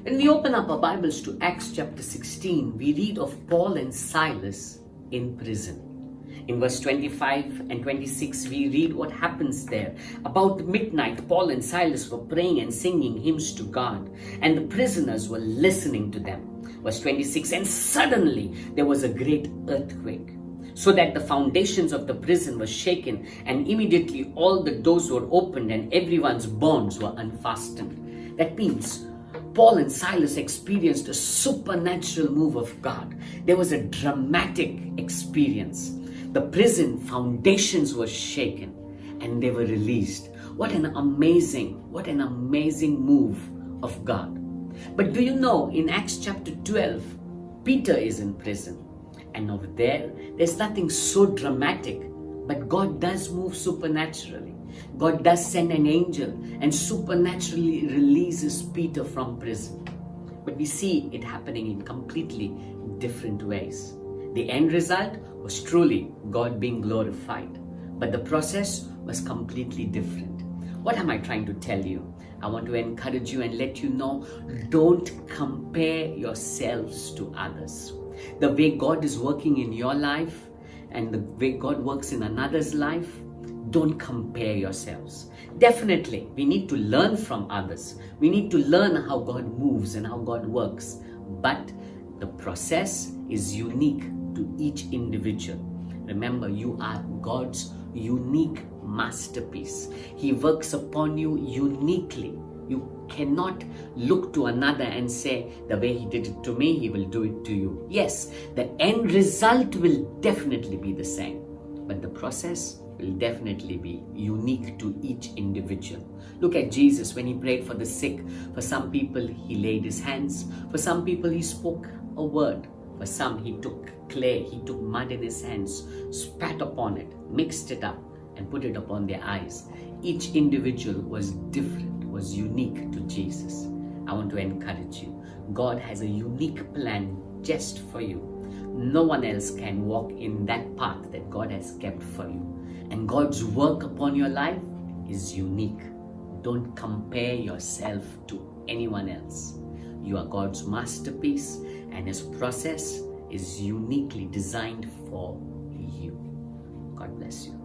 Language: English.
When we open up our Bibles to Acts chapter 16, we read of Paul and Silas in prison. In verse 25 and 26, we read what happens there. About midnight, Paul and Silas were praying and singing hymns to God, and the prisoners were listening to them. Verse 26, and suddenly there was a great earthquake, so that the foundations of the prison were shaken, and immediately all the doors were opened and everyone's bonds were unfastened. That means Paul and Silas experienced a supernatural move of God. There was a dramatic experience. The prison foundations were shaken and they were released. What an amazing move of God. But do you know, in Acts chapter 12, Peter is in prison. And over there's nothing so dramatic, but God does move supernaturally. God does send an angel and supernaturally releases Peter from prison. But we see it happening in completely different ways. The end result was truly God being glorified, but the process was completely different. What am I trying to tell you? I want to encourage you and let you know, don't compare yourselves to others. The way God is working in your life and the way God works in another's life, don't compare yourselves. Definitely, we need to learn from others. We need to learn how God moves and how God works. But the process is unique to each individual. Remember, you are God's unique masterpiece. He works upon you uniquely. You cannot look to another and say, the way he did it to me, he will do it to you. Yes, the end result will definitely be the same, but the process will definitely be unique to each individual. Look at Jesus when he prayed for the sick. For some people, he laid his hands. For some people, he spoke a word. For some, he took clay, he took mud in his hands, spat upon it, mixed it up, and put it upon their eyes. Each individual was different, was unique to Jesus. I want to encourage you. God has a unique plan just for you. No one else can walk in that path that God has kept for you. And God's work upon your life is unique. Don't compare yourself to anyone else. You are God's masterpiece, and His process is uniquely designed for you. God bless you.